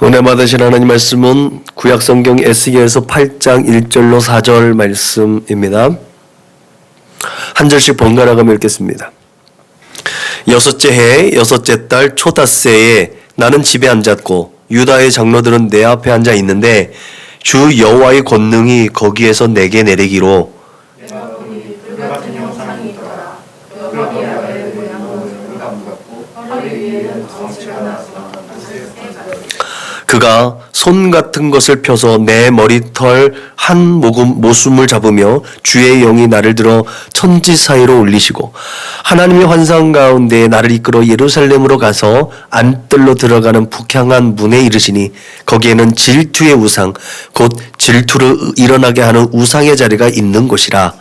오늘 받으실 하나님 말씀은 구약성경 에스겔서 8장 1절로 4절 말씀입니다. 한 절씩 번갈아 가며 읽겠습니다. 여섯째 해 여섯째 달 초닷새에 나는 집에 앉았고 유다의 장로들은 내 앞에 앉아 있는데 주 여호와의 권능이 거기에서 내게 내리기로 내가 보니 불같은 형상이 있더라. 여호와의 아래의 모양은 불과 무겁고 허리 위에는 덩치가 나서 그가 손 같은 것을 펴서 내 머리털 한 모숨을 잡으며 주의 영이 나를 들어 천지 사이로 올리시고 하나님의 환상 가운데 나를 이끌어 예루살렘으로 가서 안뜰로 들어가는 북향한 문에 이르시니 거기에는 질투의 우상 곧 질투를 일어나게 하는 우상의 자리가 있는 곳이라.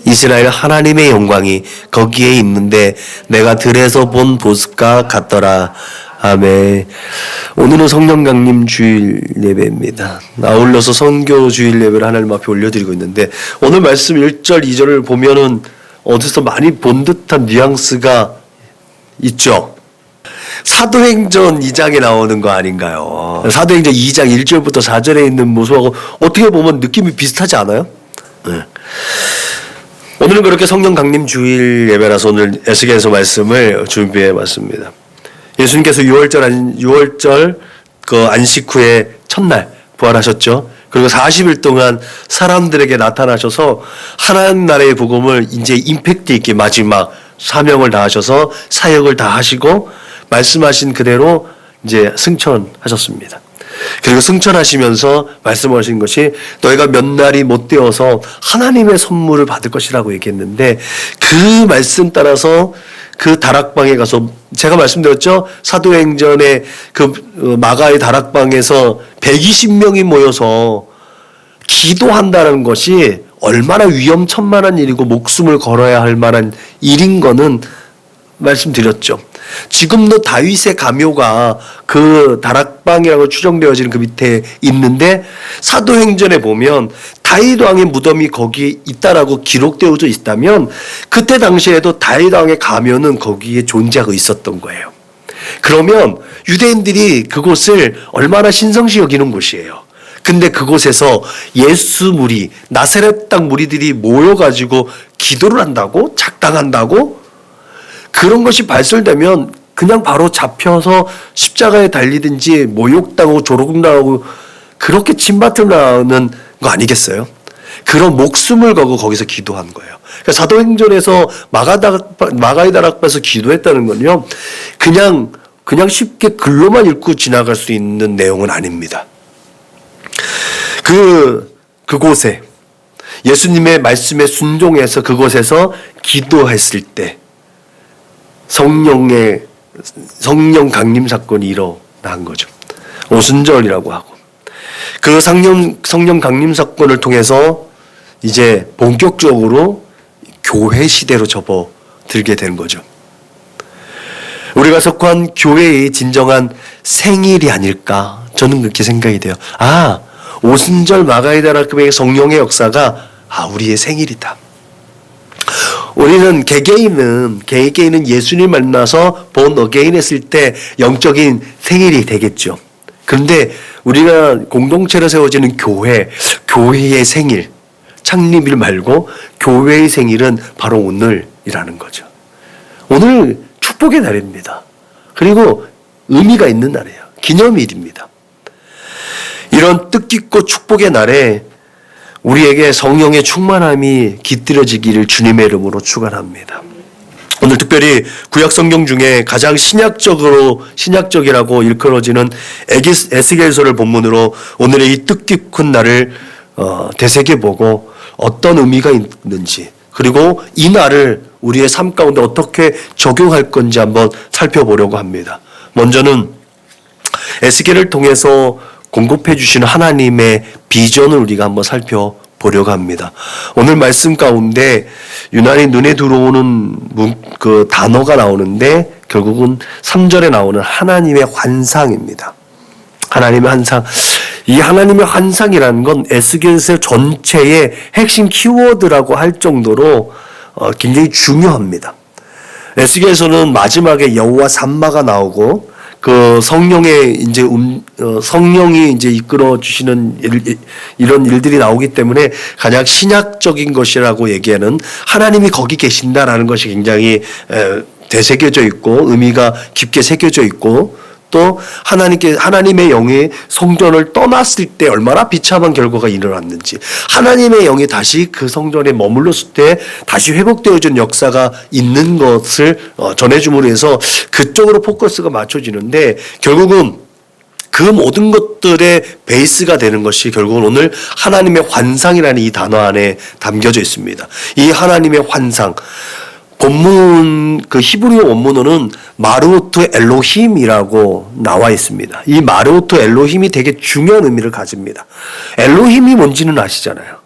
이스라엘 하나님의 영광이 거기에 있는데 내가 들에서 본 보습과 같더라. 아멘. 오늘은 성령 강림 주일 예배입니다. 아울러서 선교 주일 예배를 하나님 앞에 올려드리고 있는데 오늘 말씀 1절 2절을 보면은 어디서 많이 본 듯한 뉘앙스가 있죠. 사도행전 2장에 나오는 거 아닌가요? 사도행전 2장 1절부터 4절에 있는 모습하고 어떻게 보면 느낌이 비슷하지 않아요? 네. 오늘은 그렇게 성령 강림 주일 예배라서 오늘 에스겔서 말씀을 준비해 봤습니다. 예수님께서 6월절 그 안식 후에 첫날 부활하셨죠. 그리고 40일 동안 사람들에게 나타나셔서 하나님 나라의 복음을 이제 임팩트 있게 마지막 사명을 다하셔서 사역을 다 하시고 말씀하신 그대로 이제 승천하셨습니다. 그리고 승천하시면서 말씀하신 것이 너희가 몇 날이 못 되어서 하나님의 선물을 받을 것이라고 얘기했는데 그 말씀 따라서 그 다락방에 가서 제가 말씀드렸죠. 사도행전의 그 마가의 다락방에서 120명이 모여서 기도한다는 것이 얼마나 위험천만한 일이고 목숨을 걸어야 할 만한 일인 거는 말씀드렸죠. 지금도 다윗의 가묘가 그 다락방이라고 추정되어지는 그 밑에 있는데 사도행전에 보면 다윗 왕의 무덤이 거기에 있다라고 기록되어져 있다면 그때 당시에도 다윗 왕의 가묘는 거기에 존재하고 있었던 거예요. 그러면 유대인들이 그곳을 얼마나 신성시 여기는 곳이에요. 근데 그곳에서 예수 무리, 나사렛 땅 무리들이 모여가지고 기도를 한다고? 작당한다고? 그런 것이 발설되면 그냥 바로 잡혀서 십자가에 달리든지 모욕당하고 조롱당하고 그렇게 침뱉을 나는 거 아니겠어요? 그런 목숨을 걸고 거기서 기도한 거예요. 그러니까 사도행전에서 마가의 다락방에서 기도했다는 건요, 그냥 쉽게 글로만 읽고 지나갈 수 있는 내용은 아닙니다. 그곳에 예수님의 말씀에 순종해서 그곳에서 기도했을 때 성령 강림 사건이 일어난 거죠. 오순절이라고 하고 그 성령 강림 사건을 통해서 이제 본격적으로 교회 시대로 접어들게 된 거죠. 우리가 속한 교회의 진정한 생일이 아닐까 저는 그렇게 생각이 돼요. 오순절 마가의 다락방의 성령의 역사가 우리의 생일이다. 우리는 개개인은 예수님 만나서 본 어게인 했을 때 영적인 생일이 되겠죠. 그런데 우리가 공동체로 세워지는 교회의 생일, 창립일 말고 교회의 생일은 바로 오늘이라는 거죠. 오늘 축복의 날입니다. 그리고 의미가 있는 날이에요. 기념일입니다. 이런 뜻깊고 축복의 날에 우리에게 성령의 충만함이 깃들여지기를 주님의 이름으로 축원합니다. 오늘 특별히 구약 성경 중에 가장 신약적이라고 일컬어지는 에스겔서를 본문으로 오늘의 이 뜻깊은 날을 되새겨보고 어떤 의미가 있는지 그리고 이 날을 우리의 삶 가운데 어떻게 적용할 건지 한번 살펴보려고 합니다. 먼저는 에스겔을 통해서 공급해 주시는 하나님의 비전을 우리가 한번 살펴보려고 합니다. 오늘 말씀 가운데 유난히 눈에 들어오는 그 단어가 나오는데 결국은 3절에 나오는 하나님의 환상입니다. 하나님의 환상. 이 하나님의 환상이라는 건 에스겔서 전체의 핵심 키워드라고 할 정도로 굉장히 중요합니다. 에스겔서는 마지막에 여호와 삼마가 나오고 그 성령의 이제 성령이 이제 이끌어 주시는 이런 일들이 나오기 때문에 가장 신약적인 것이라고 얘기하는 하나님이 거기 계신다라는 것이 굉장히 되새겨져 있고 의미가 깊게 새겨져 있고 또 하나님의 영이 성전을 떠났을 때 얼마나 비참한 결과가 일어났는지 하나님의 영이 다시 그 성전에 머물렀을 때 다시 회복되어진 역사가 있는 것을 전해줌으로 해서 그쪽으로 포커스가 맞춰지는데 결국은 그 모든 것들의 베이스가 되는 것이 결국은 오늘 하나님의 환상이라는 이 단어 안에 담겨져 있습니다. 이 하나님의 환상 본문 그 히브리어 원문어는 마르오트 엘로힘이라고 나와 있습니다. 이 마르오트 엘로힘이 되게 중요한 의미를 가집니다. 엘로힘이 뭔지는 아시잖아요.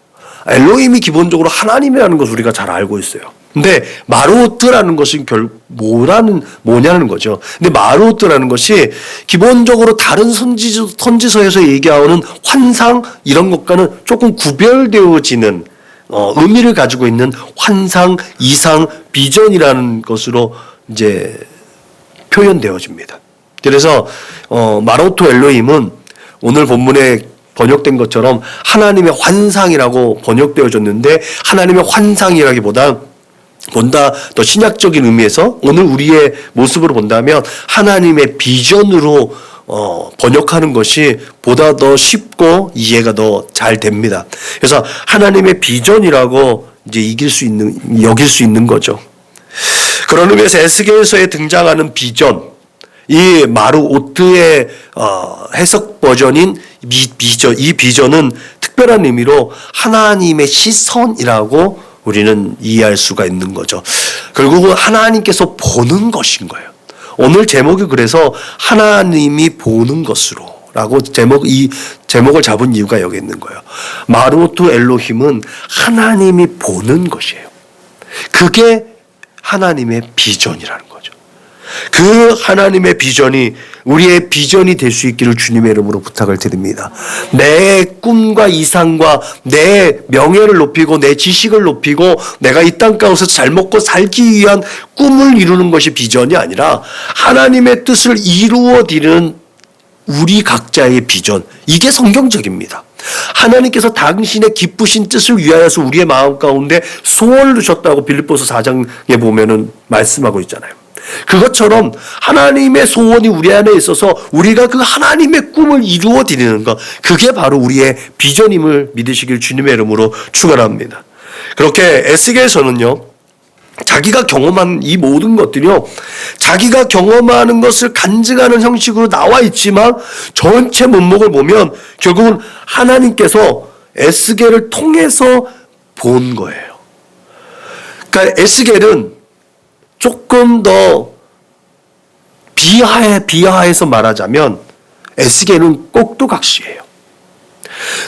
엘로힘이 기본적으로 하나님이라는 것을 우리가 잘 알고 있어요. 근데 마르오트라는 것은 뭐냐는 거죠. 근데 마르오트라는 것이 기본적으로 다른 선지서에서 얘기하는 환상 이런 것과는 조금 구별되어지는 의미를 가지고 있는 환상, 이상, 비전이라는 것으로 이제 표현되어집니다. 그래서 마로토 엘로힘은 오늘 본문에 번역된 것처럼 하나님의 환상이라고 번역되어졌는데 하나님의 환상이라기보다 더 신약적인 의미에서 오늘 우리의 모습으로 본다면 하나님의 비전으로 번역하는 것이 보다 더 쉽고 이해가 더 잘 됩니다. 그래서 하나님의 비전이라고 이제 여길 수 있는 거죠. 그런 의미에서 에스겔서에 등장하는 비전, 이 마르오트의 해석 버전인 이 비전은 특별한 의미로 하나님의 시선이라고 우리는 이해할 수가 있는 거죠. 결국은 하나님께서 보는 것인 거예요. 오늘 제목이 그래서 하나님이 보는 것으로 라고 이 제목을 잡은 이유가 여기 있는 거예요. 마르오트 엘로힘은 하나님이 보는 것이에요. 그게 하나님의 비전이라는 거죠. 그 하나님의 비전이 우리의 비전이 될 수 있기를 주님의 이름으로 부탁을 드립니다. 내 꿈과 이상과 내 명예를 높이고 내 지식을 높이고 내가 이 땅 가운데서 잘 먹고 살기 위한 꿈을 이루는 것이 비전이 아니라 하나님의 뜻을 이루어드리는 우리 각자의 비전, 이게 성경적입니다. 하나님께서 당신의 기쁘신 뜻을 위하여서 우리의 마음 가운데 소원을 주셨다고 빌립보서 4장에 보면은 말씀하고 있잖아요. 그것처럼 하나님의 소원이 우리 안에 있어서 우리가 그 하나님의 꿈을 이루어 드리는 것, 그게 바로 우리의 비전임을 믿으시길 주님의 이름으로 축원합니다. 그렇게 에스겔서는요, 자기가 경험한 이 모든 것들이요, 자기가 경험하는 것을 간증하는 형식으로 나와 있지만 전체 문목을 보면 결국은 하나님께서 에스겔을 통해서 본 거예요. 그러니까 에스겔은 조금 더 비하해서 말하자면 에스겔은 꼭두각시예요.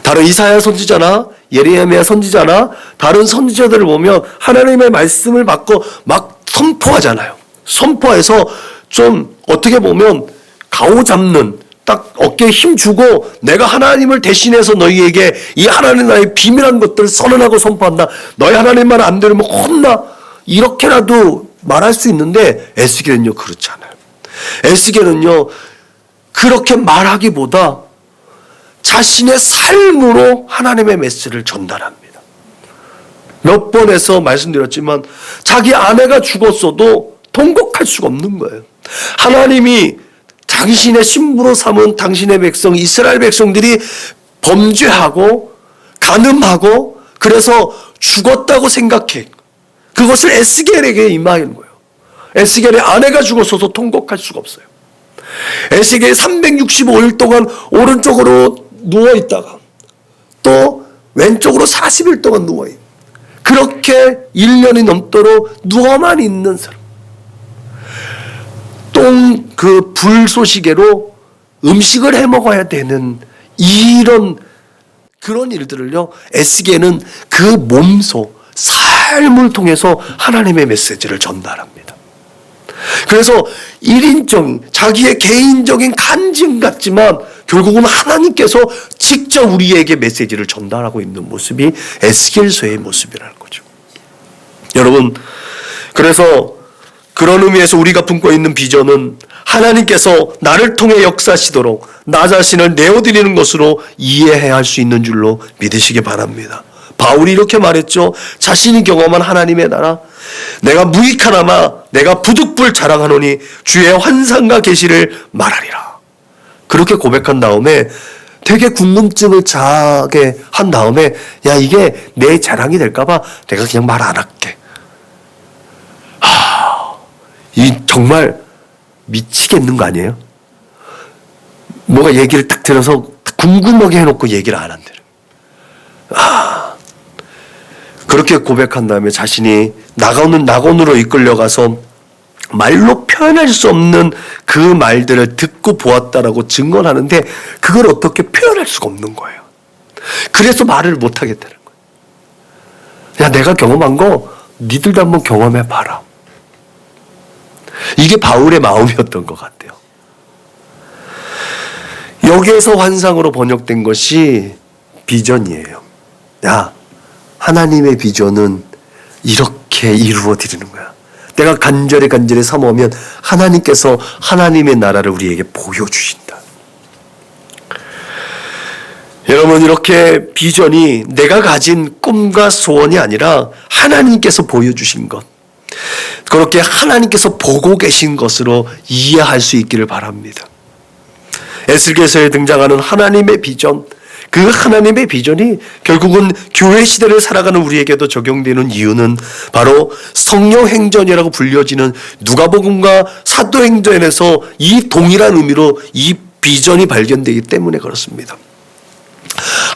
다른 이사야 선지자나 예레미야 선지자나 다른 선지자들을 보면 하나님의 말씀을 받고 막 선포하잖아요. 선포해서 좀 어떻게 보면 가오잡는, 딱 어깨에 힘 주고 내가 하나님을 대신해서 너희에게 이 하나님 나라의 비밀한 것들을 선언하고 선포한다. 너희 하나님 말 안 들으면 혼나. 이렇게라도 말할 수 있는데 에스겔은요 그렇지 않아요. 에스겔은요 그렇게 말하기보다 자신의 삶으로 하나님의 메시지를 전달합니다. 몇 번에서 말씀드렸지만 자기 아내가 죽었어도 통곡할 수가 없는 거예요. 하나님이 당신의 신부로 삼은 당신의 백성 이스라엘 백성들이 범죄하고 간음하고 그래서 죽었다고 생각해. 그것을 에스겔에게 임하는 거예요. 에스겔의 아내가 죽었어도 통곡할 수가 없어요. 에스겔이 365일 동안 오른쪽으로 누워있다가 또 왼쪽으로 40일 동안 누워있는, 그렇게 1년이 넘도록 누워만 있는 사람, 그 불쏘시개로 음식을 해 먹어야 되는 그런 일들을요 에스겔은 그 몸소 삶을 통해서 하나님의 메시지를 전달합니다. 그래서 1인적인 자기의 개인적인 간증 같지만 결국은 하나님께서 직접 우리에게 메시지를 전달하고 있는 모습이 에스겔서의 모습이라는 거죠. 여러분, 그래서 그런 의미에서 우리가 품고 있는 비전은 하나님께서 나를 통해 역사하시도록 나 자신을 내어드리는 것으로 이해해야 할 수 있는 줄로 믿으시기 바랍니다. 바울이 이렇게 말했죠. 자신이 경험한 하나님의 나라, 내가 무익하나마 내가 부득불 자랑하노니 주의 환상과 계시를 말하리라. 그렇게 고백한 다음에 되게 궁금증을 자게 한 다음에 야, 이게 내 자랑이 될까봐 내가 그냥 말 안 할게. 이 정말 미치겠는 거 아니에요? 뭐가 얘기를 딱 들어서 궁금하게 해놓고 얘기를 안 한대요. 그렇게 고백한 다음에 자신이 낙원으로 이끌려가서 말로 표현할 수 없는 그 말들을 듣고 보았다라고 증언하는데 그걸 어떻게 표현할 수가 없는 거예요. 그래서 말을 못 하겠다는 거예요. 야, 내가 경험한 거 니들도 한번 경험해 봐라. 이게 바울의 마음이었던 것 같아요. 여기에서 환상으로 번역된 것이 비전이에요. 야, 하나님의 비전은 이렇게 이루어지는 거야. 내가 간절히 사모하면 하나님께서 하나님의 나라를 우리에게 보여주신다. 여러분, 이렇게 비전이 내가 가진 꿈과 소원이 아니라 하나님께서 보여주신 것, 그렇게 하나님께서 보고 계신 것으로 이해할 수 있기를 바랍니다. 에스겔서에 등장하는 하나님의 비전, 그 하나님의 비전이 결국은 교회 시대를 살아가는 우리에게도 적용되는 이유는 바로 성령행전이라고 불려지는 누가복음과 사도행전에서 이 동일한 의미로 이 비전이 발견되기 때문에 그렇습니다.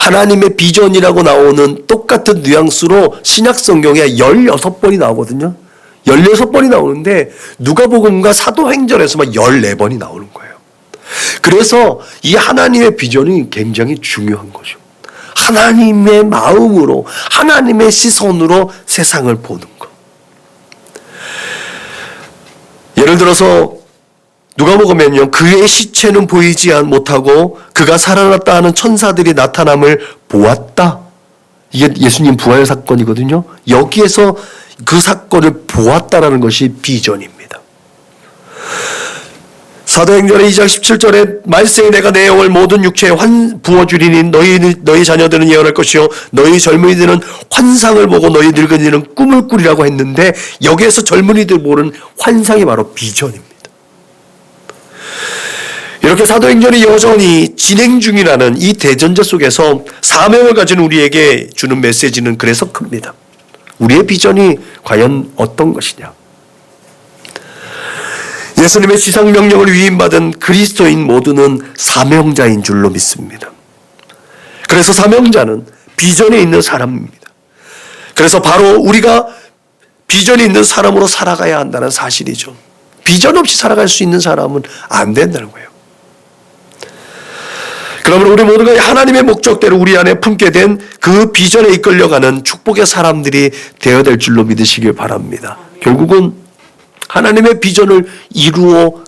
하나님의 비전이라고 나오는 똑같은 뉘앙스로 신약 성경에 16번이 나오거든요. 16번이 나오는데 누가복음과 사도행전에서만 14번이 나오는 거예요. 그래서 이 하나님의 비전이 굉장히 중요한 거죠. 하나님의 마음으로, 하나님의 시선으로 세상을 보는 것. 예를 들어서 누가복음에는요, 그의 시체는 보이지 못하고 그가 살아났다 하는 천사들이 나타남을 보았다. 이게 예수님 부활 사건이거든요. 여기에서 그 사건을 보았다라는 것이 비전입니다. 사도행전의 2장 17절에 말세에 내가 내 영을 모든 육체에 부어주리니 너희 자녀들은 예언할 것이요 너희 젊은이들은 환상을 보고 너희 늙은이들은 꿈을 꾸리라고 했는데 여기에서 젊은이들 보는 환상이 바로 비전입니다. 이렇게 사도행전이 여전히 진행 중이라는 이 대전제 속에서 사명을 가진 우리에게 주는 메시지는 그래서 큽니다. 우리의 비전이 과연 어떤 것이냐? 예수님의 지상명령을 위임받은 그리스도인 모두는 사명자인 줄로 믿습니다. 그래서 사명자는 비전이 있는 사람입니다. 그래서 바로 우리가 비전이 있는 사람으로 살아가야 한다는 사실이죠. 비전 없이 살아갈 수 있는 사람은 안 된다는 거예요. 그러면 우리 모두가 하나님의 목적대로 우리 안에 품게 된 그 비전에 이끌려가는 축복의 사람들이 되어야 될 줄로 믿으시길 바랍니다. 결국은 하나님의 비전을 이루어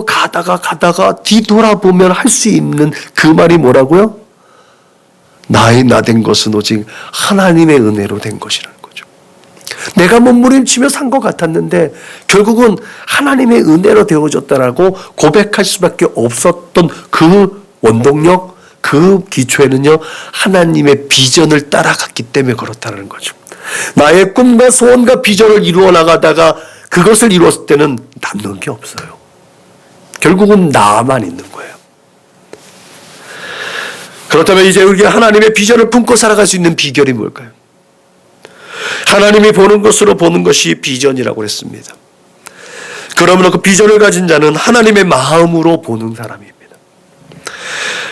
가다가 뒤돌아보면 할 수 있는 그 말이 뭐라고요? 나 된 것은 오직 하나님의 은혜로 된 것이라는 거죠. 내가 몸부림치며 산 것 같았는데 결국은 하나님의 은혜로 되어졌다라고 고백할 수밖에 없었던 그 원동력, 그 기초에는요, 하나님의 비전을 따라갔기 때문에 그렇다는 거죠. 나의 꿈과 소원과 비전을 이루어 나가다가 그것을 이루었을 때는 남는 게 없어요. 결국은 나만 있는 거예요. 그렇다면 이제 우리가 하나님의 비전을 품고 살아갈 수 있는 비결이 뭘까요? 하나님이 보는 것으로 보는 것이 비전이라고 했습니다. 그러므로 그 비전을 가진 자는 하나님의 마음으로 보는 사람입니다.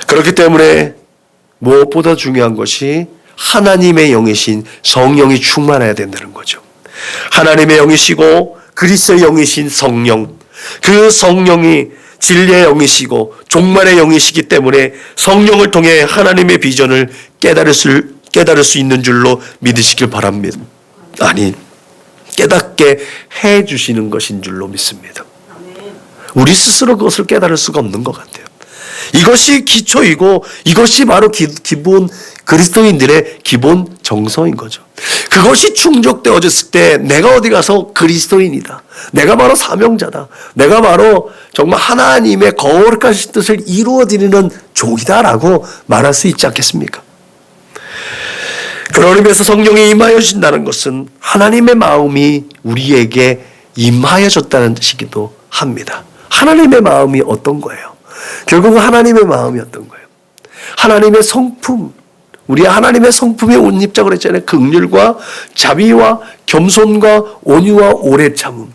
그렇기 때문에 무엇보다 중요한 것이 하나님의 영이신 성령이 충만해야 된다는 거죠. 하나님의 영이시고 그리스도의 영이신 성령, 그 성령이 진리의 영이시고 종말의 영이시기 때문에 성령을 통해 하나님의 비전을 깨달을 수 있는 줄로 믿으시길 바랍니다. 아니, 깨닫게 해주시는 것인 줄로 믿습니다. 우리 스스로 그것을 깨달을 수가 없는 것 같아요. 이것이 기초이고 이것이 바로 기본 그리스도인들의 기본 정서인 거죠. 그것이 충족되어졌을 때 내가 어디 가서 그리스도인이다. 내가 바로 사명자다. 내가 바로 정말 하나님의 거룩하신 뜻을 이루어드리는 종이다라고 말할 수 있지 않겠습니까? 그런 의미에서 성령이 임하여 주신다는 것은 하나님의 마음이 우리에게 임하여졌다는 뜻이기도 합니다. 하나님의 마음이 어떤 거예요? 결국은 하나님의 마음이 어떤 거예요? 하나님의 성품, 우리 하나님의 성품에 옷 입자고 그랬잖아요. 긍휼과 자비와 겸손과 온유와 오래 참음.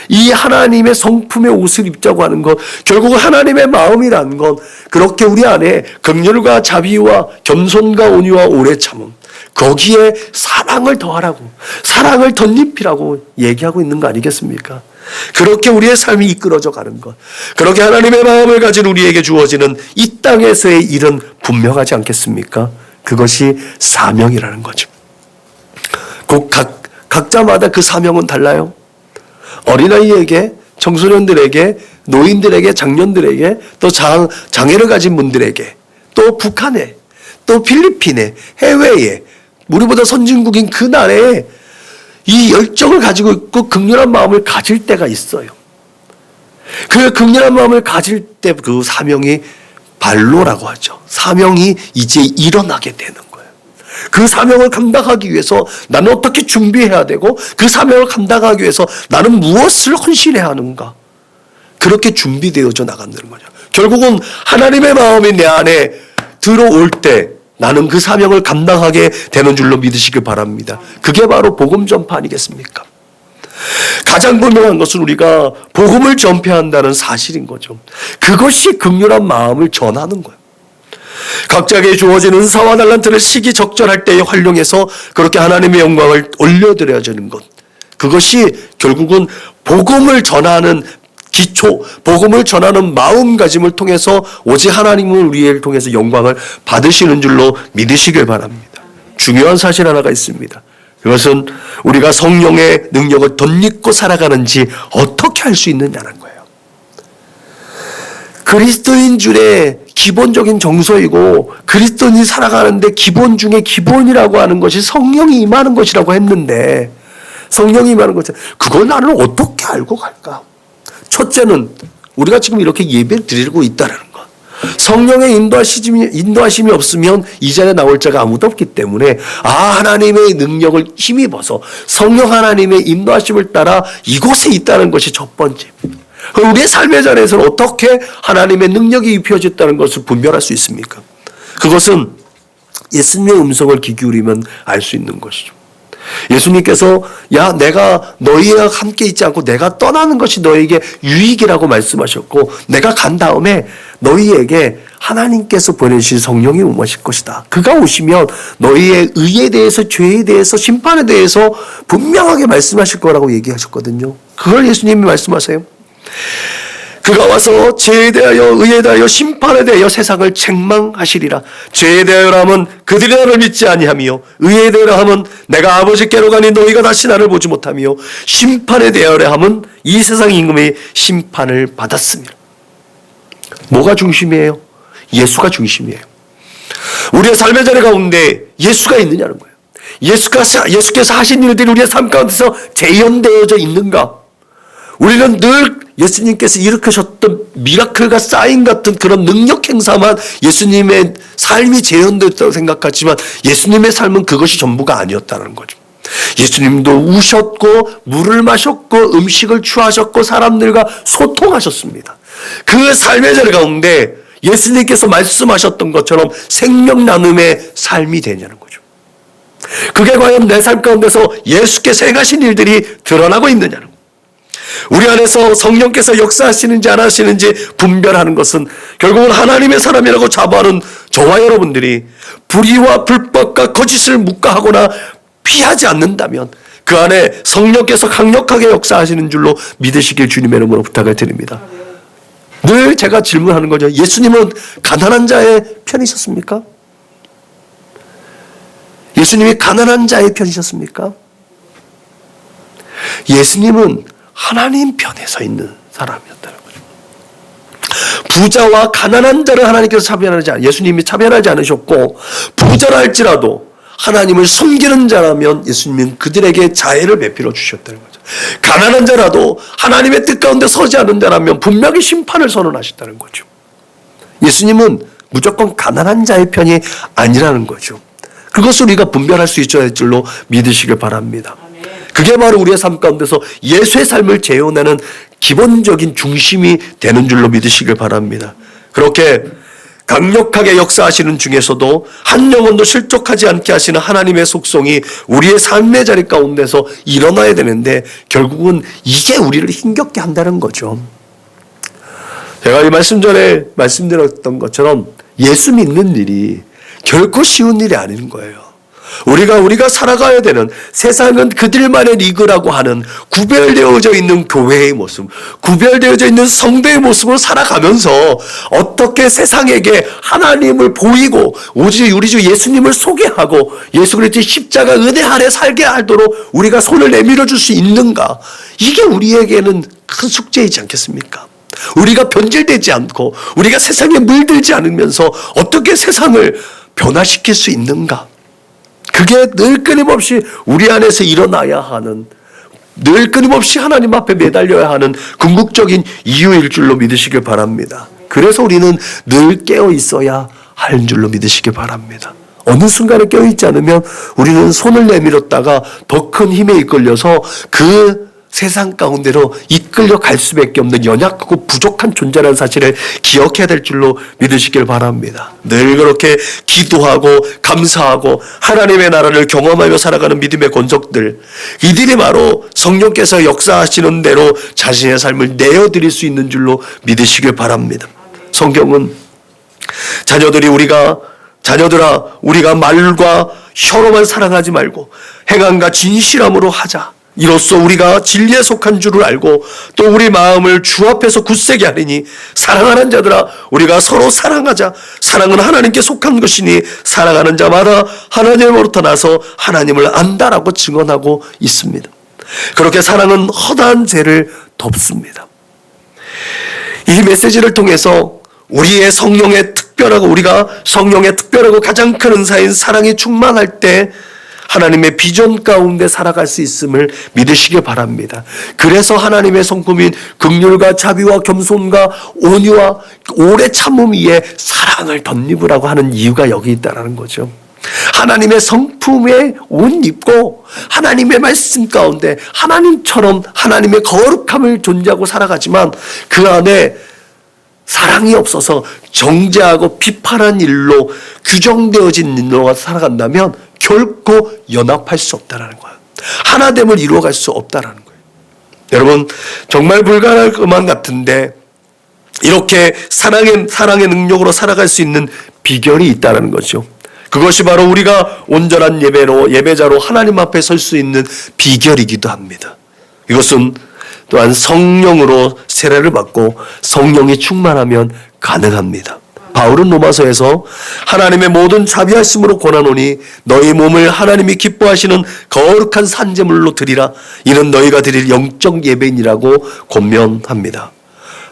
이 하나님의 성품의 옷을 입자고 하는 것, 결국은 하나님의 마음이라는 건 그렇게 우리 안에 긍휼과 자비와 겸손과 온유와 오래 참음, 거기에 사랑을 더하라고, 사랑을 덧입히라고 얘기하고 있는 거 아니겠습니까? 그렇게 우리의 삶이 이끌어져 가는 것, 그렇게 하나님의 마음을 가진 우리에게 주어지는 이 땅에서의 일은 분명하지 않겠습니까? 그것이 사명이라는 거죠. 꼭 각자마다 그 사명은 달라요. 어린아이에게, 청소년들에게, 노인들에게, 장년들에게, 또 장애를 가진 분들에게, 또 북한에, 또 필리핀에, 해외에, 우리보다 선진국인 그 나라에 이 열정을 가지고 있고 긍휼한 마음을 가질 때가 있어요. 그 긍휼한 마음을 가질 때 그 사명이 발로라고 하죠. 사명이 이제 일어나게 되는 거예요. 그 사명을 감당하기 위해서 나는 어떻게 준비해야 되고, 그 사명을 감당하기 위해서 나는 무엇을 헌신해야 하는가, 그렇게 준비되어져 나간다는 거죠. 결국은 하나님의 마음이 내 안에 들어올 때 나는 그 사명을 감당하게 되는 줄로 믿으시길 바랍니다. 그게 바로 복음 전파 아니겠습니까? 가장 분명한 것은 우리가 복음을 전폐한다는 사실인 거죠. 그것이 긍휼한 마음을 전하는 거예요. 각자에게 주어진 은사와 달란트를 시기적절할 때에 활용해서 그렇게 하나님의 영광을 올려드려야하는 것, 그것이 결국은 복음을 전하는 기초, 복음을 전하는 마음가짐을 통해서 오직 하나님은 우리를 통해서 영광을 받으시는 줄로 믿으시길 바랍니다. 중요한 사실 하나가 있습니다. 그것은 우리가 성령의 능력을 덧입고 살아가는지 어떻게 할 수 있느냐는 거예요. 그리스도인 줄의 기본적인 정서이고, 그리스도인이 살아가는데 기본 중에 기본이라고 하는 것이 성령이 임하는 것이라고 했는데, 성령이 임하는 것, 그걸 나는 어떻게 알고 갈까? 첫째는 우리가 지금 이렇게 예배를 드리고 있다는 것. 성령의 인도하심이 없으면 이 자리에 나올 자가 아무도 없기 때문에, 하나님의 능력을 힘입어서 성령 하나님의 인도하심을 따라 이곳에 있다는 것이 첫 번째. 우리의 삶의 자리에서는 어떻게 하나님의 능력이 입혀졌다는 것을 분별할 수 있습니까? 그것은 예수님의 음성을 귀 기울이면 알 수 있는 것이죠. 예수님께서 내가 너희와 함께 있지 않고 내가 떠나는 것이 너희에게 유익이라고 말씀하셨고, 내가 간 다음에 너희에게 하나님께서 보내주신 성령이 오실 것이다. 그가 오시면 너희의 의에 대해서, 죄에 대해서, 심판에 대해서 분명하게 말씀하실 거라고 얘기하셨거든요. 그걸 예수님이 말씀하세요. 그가 와서 죄에 대하여, 의에 대하여, 심판에 대하여 세상을 책망하시리라. 죄에 대하여 하면 그들이 나를 믿지 아니하며, 의에 대하여 하면 내가 아버지께로 가니 너희가 다시 나를 보지 못하며, 심판에 대하여 하면 이 세상 임금의 심판을 받았습니다. 뭐가 중심이에요? 예수가 중심이에요. 우리의 삶의 자리 가운데 예수가 있느냐는 거예요. 예수께서 하신 일들이 우리의 삶 가운데서 재현되어져 있는가? 우리는 늘 예수님께서 일으키셨던 미라클과 사인 같은 그런 능력 행사만 예수님의 삶이 재현됐다고 생각하지만, 예수님의 삶은 그것이 전부가 아니었다는 거죠. 예수님도 우셨고 물을 마셨고 음식을 취하셨고 사람들과 소통하셨습니다. 그 삶의 자리 가운데 예수님께서 말씀하셨던 것처럼 생명 나눔의 삶이 되냐는 거죠. 그게 과연 내 삶 가운데서 예수께서 행하신 일들이 드러나고 있느냐는 거죠. 우리 안에서 성령께서 역사하시는지 안 하시는지 분별하는 것은 결국은 하나님의 사람이라고 자부하는 저와 여러분들이 불의와 불법과 거짓을 묵과하거나 피하지 않는다면 그 안에 성령께서 강력하게 역사하시는 줄로 믿으시길 주님의 이름으로 부탁을 드립니다. 늘 제가 질문하는 거죠. 예수님은 가난한 자의 편이셨습니까? 예수님이 가난한 자의 편이셨습니까? 예수님은 하나님 편에 서 있는 사람이었다는 거죠. 부자와 가난한 자를 하나님께서 차별하지 예수님이 차별하지 않으셨고, 부자라 할지라도 하나님을 섬기는 자라면 예수님은 그들에게 자애를 베풀어 주셨다는 거죠. 가난한 자라도 하나님의 뜻 가운데 서지 않은 자라면 분명히 심판을 선언하셨다는 거죠. 예수님은 무조건 가난한 자의 편이 아니라는 거죠. 그것을 우리가 분별할 수 있어야 할 줄로 믿으시길 바랍니다. 그게 바로 우리의 삶 가운데서 예수의 삶을 재현하는 기본적인 중심이 되는 줄로 믿으시길 바랍니다. 그렇게 강력하게 역사하시는 중에서도 한 영혼도 실족하지 않게 하시는 하나님의 속성이 우리의 삶의 자리 가운데서 일어나야 되는데 결국은 이게 우리를 힘겹게 한다는 거죠. 제가 이 말씀 전에 말씀드렸던 것처럼 예수 믿는 일이 결코 쉬운 일이 아닌 거예요. 우리가 살아가야 되는 세상은 그들만의 리그라고 하는 구별되어져 있는 교회의 모습, 구별되어져 있는 성도의 모습으로 살아가면서 어떻게 세상에게 하나님을 보이고 오직 우리 주 예수님을 소개하고 예수 그리스도의 십자가 은혜 아래 살게 하도록 우리가 손을 내밀어 줄 수 있는가? 이게 우리에게는 큰 숙제이지 않겠습니까? 우리가 변질되지 않고 우리가 세상에 물들지 않으면서 어떻게 세상을 변화시킬 수 있는가? 그게 늘 끊임없이 우리 안에서 일어나야 하는, 늘 끊임없이 하나님 앞에 매달려야 하는 궁극적인 이유일 줄로 믿으시길 바랍니다. 그래서 우리는 늘 깨어 있어야 할 줄로 믿으시길 바랍니다. 어느 순간에 깨어 있지 않으면 우리는 손을 내밀었다가 더 큰 힘에 이끌려서 그 세상 가운데로 이끌려 갈 수밖에 없는 연약하고 부족한 존재라는 사실을 기억해야 될 줄로 믿으시길 바랍니다. 늘 그렇게 기도하고 감사하고 하나님의 나라를 경험하며 살아가는 믿음의 권속들, 이들이 바로 성령께서 역사하시는 대로 자신의 삶을 내어드릴 수 있는 줄로 믿으시길 바랍니다. 성경은 자녀들아 우리가 말과 혀로만 사랑하지 말고 행함과 진실함으로 하자. 이로써 우리가 진리에 속한 줄을 알고 또 우리 마음을 주 앞에서 굳세게 하리니 사랑하는 자들아 우리가 서로 사랑하자. 사랑은 하나님께 속한 것이니 사랑하는 자마다 하나님으로부터 나서 하나님을 안다라고 증언하고 있습니다. 그렇게 사랑은 허다한 죄를 덮습니다. 이 메시지를 통해서 우리가 성령의 특별하고 가장 큰 은사인 사랑이 충만할 때 하나님의 비전 가운데 살아갈 수 있음을 믿으시기 바랍니다. 그래서 하나님의 성품인 긍휼과 자비와 겸손과 온유와 오래 참음 위에 사랑을 덧입으라고 하는 이유가 여기 있다는 거죠. 하나님의 성품에 옷 입고 하나님의 말씀 가운데 하나님처럼 하나님의 거룩함을 존재하고 살아가지만 그 안에 사랑이 없어서 정죄하고 비판한 일로 규정되어진 일로 살아간다면 결코 연합할 수 없다는 거예요. 하나됨을 이루어갈 수 없다는 거예요. 여러분 정말 불가능할 것만 같은데 이렇게 사랑의 능력으로 살아갈 수 있는 비결이 있다는 거죠. 그것이 바로 우리가 온전한 예배자로 하나님 앞에 설 수 있는 비결이기도 합니다. 이것은 또한 성령으로 세례를 받고 성령이 충만하면 가능합니다. 바울은 로마서에서 하나님의 모든 자비하심으로 권하노니 너희 몸을 하나님이 기뻐하시는 거룩한 산제물로 드리라. 이는 너희가 드릴 영적 예배인이라고 권면합니다.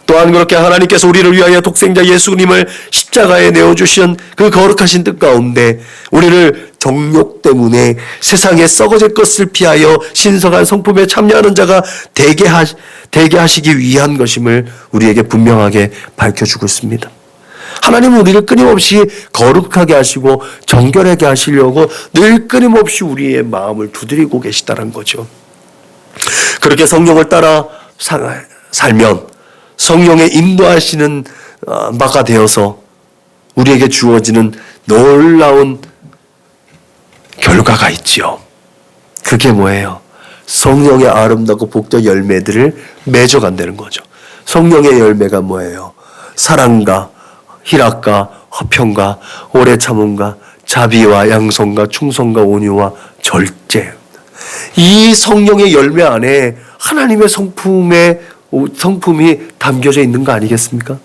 또한 그렇게 하나님께서 우리를 위하여 독생자 예수님을 십자가에 내어주신 그 거룩하신 뜻 가운데 우리를 정욕 때문에 세상에 썩어질 것을 피하여 신성한 성품에 참여하는 자가 되게 하시기 위한 것임을 우리에게 분명하게 밝혀주고 있습니다. 하나님은 우리를 끊임없이 거룩하게 하시고 정결하게 하시려고 늘 끊임없이 우리의 마음을 두드리고 계시다는 거죠. 그렇게 성령을 따라 살면 성령의 인도하시는 바가 되어서 우리에게 주어지는 놀라운 결과가 있지요. 그게 뭐예요? 성령의 아름답고 복된 열매들을 맺어간다는 거죠. 성령의 열매가 뭐예요? 사랑과 희락과 화평과 오래 참음과 자비와 양성과 충성과 온유와 절제. 이 성령의 열매 안에 하나님의 성품이 담겨져 있는 거 아니겠습니까?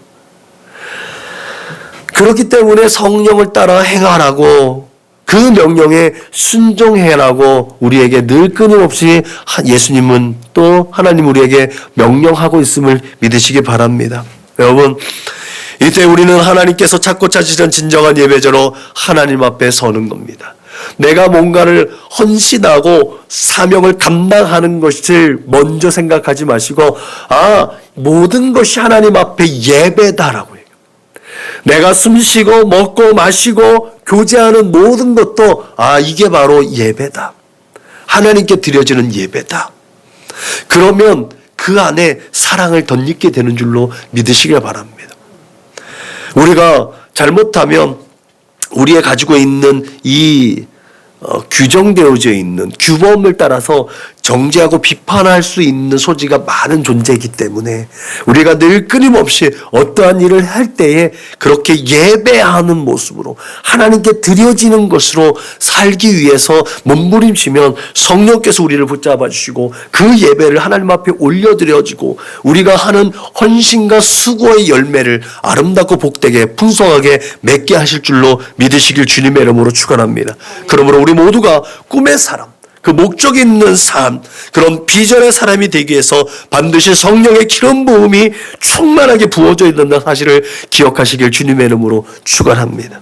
그렇기 때문에 성령을 따라 행하라고 그 명령에 순종해라고 우리에게 늘 끊임없이 예수님은 또 하나님 우리에게 명령하고 있음을 믿으시기 바랍니다. 여러분 이때 우리는 하나님께서 찾고 찾으시는 진정한 예배자로 하나님 앞에 서는 겁니다. 내가 뭔가를 헌신하고 사명을 감당하는 것을 먼저 생각하지 마시고 모든 것이 하나님 앞에 예배다라고 해요. 내가 숨쉬고 먹고 마시고 교제하는 모든 것도 이게 바로 예배다. 하나님께 드려지는 예배다. 그러면 그 안에 사랑을 덧입게 되는 줄로 믿으시길 바랍니다. 우리가 잘못하면 우리가 가지고 있는 이 규정되어져 있는 규범을 따라서 정죄하고 비판할 수 있는 소지가 많은 존재이기 때문에 우리가 늘 끊임없이 어떠한 일을 할 때에 그렇게 예배하는 모습으로 하나님께 드려지는 것으로 살기 위해서 몸부림치면 성령께서 우리를 붙잡아 주시고 그 예배를 하나님 앞에 올려드려지고 우리가 하는 헌신과 수고의 열매를 아름답고 복되게 풍성하게 맺게 하실 줄로 믿으시길 주님의 이름으로 축원합니다. 그러므로 우리 모두가 꿈의 사람, 그 목적 있는 삶, 그런 비전의 사람이 되기 위해서 반드시 성령의 기름 부음이 충만하게 부어져 있는 사실을 기억하시길 주님의 이름으로 축원합니다.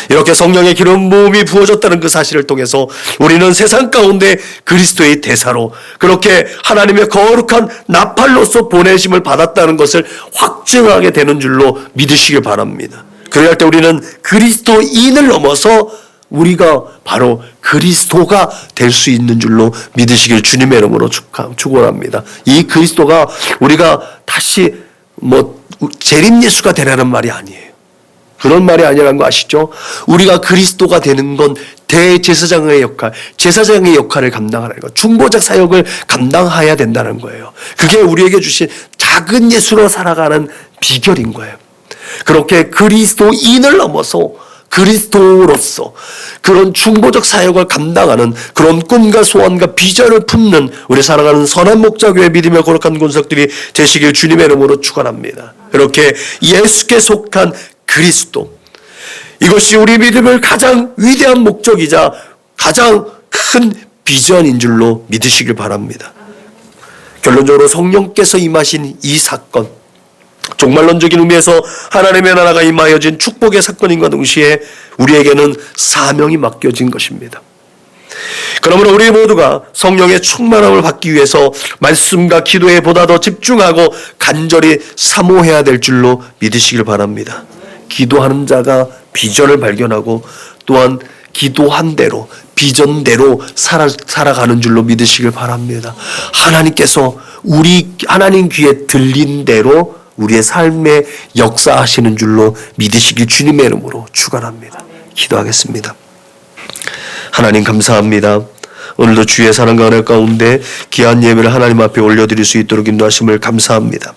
이렇게 성령의 기름 부음이 부어졌다는 그 사실을 통해서 우리는 세상 가운데 그리스도의 대사로 그렇게 하나님의 거룩한 나팔로서 보내심을 받았다는 것을 확증하게 되는 줄로 믿으시길 바랍니다. 그래야 할 때 우리는 그리스도인을 넘어서 우리가 바로 그리스도가 될 수 있는 줄로 믿으시길 주님의 이름으로 축원합니다. 이 그리스도가 우리가 다시 재림 예수가 되라는 말이 아니에요. 그런 말이 아니라는 거 아시죠? 우리가 그리스도가 되는 건 대제사장의 역할, 제사장의 역할을 감당하는 것, 중보자 사역을 감당해야 된다는 거예요. 그게 우리에게 주신 작은 예수로 살아가는 비결인 거예요. 그렇게 그리스도인을 넘어서 그리스도로서 그런 중보적 사역을 감당하는 그런 꿈과 소원과 비전을 품는 우리 사랑하는 선한 목자교회 믿음의 거룩한 군석들이 되시길 주님의 이름으로 축원합니다. 이렇게 예수께 속한 그리스도, 이것이 우리 믿음을 가장 위대한 목적이자 가장 큰 비전인 줄로 믿으시길 바랍니다. 결론적으로 성령께서 임하신 이 사건, 종말론적인 의미에서 하나님의 나라가 임하여진 축복의 사건인과 동시에 우리에게는 사명이 맡겨진 것입니다. 그러므로 우리 모두가 성령의 충만함을 받기 위해서 말씀과 기도에 보다 더 집중하고 간절히 사모해야 될 줄로 믿으시길 바랍니다. 기도하는 자가 비전을 발견하고 또한 기도한 대로 비전대로 살아가는 줄로 믿으시길 바랍니다. 하나님께서 하나님 귀에 들린 대로 우리의 삶에 역사하시는 줄로 믿으시길 주님의 이름으로 축원합니다. 기도하겠습니다. 하나님 감사합니다. 오늘도 주의 사랑과 은혜 가운데 귀한 예배를 하나님 앞에 올려드릴 수 있도록 인도하심을 감사합니다.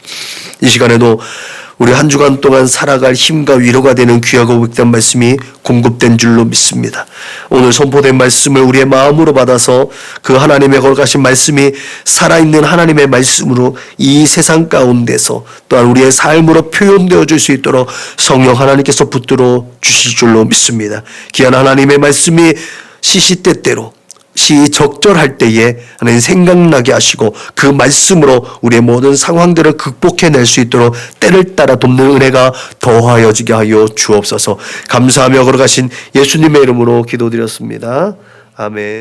이 시간에도 우리 한 주간 동안 살아갈 힘과 위로가 되는 귀하고 복된 말씀이 공급된 줄로 믿습니다. 오늘 선포된 말씀을 우리의 마음으로 받아서 그 하나님의 거룩하신 말씀이 살아있는 하나님의 말씀으로 이 세상 가운데서 또한 우리의 삶으로 표현되어질 수 있도록 성령 하나님께서 붙들어 주실 줄로 믿습니다. 귀한 하나님의 말씀이 시시때때로 시적절할 때에 하나님 생각나게 하시고 그 말씀으로 우리의 모든 상황들을 극복해낼 수 있도록 때를 따라 돕는 은혜가 더하여지게 하여 주옵소서. 감사하며 걸어가신 예수님의 이름으로 기도드렸습니다. 아멘.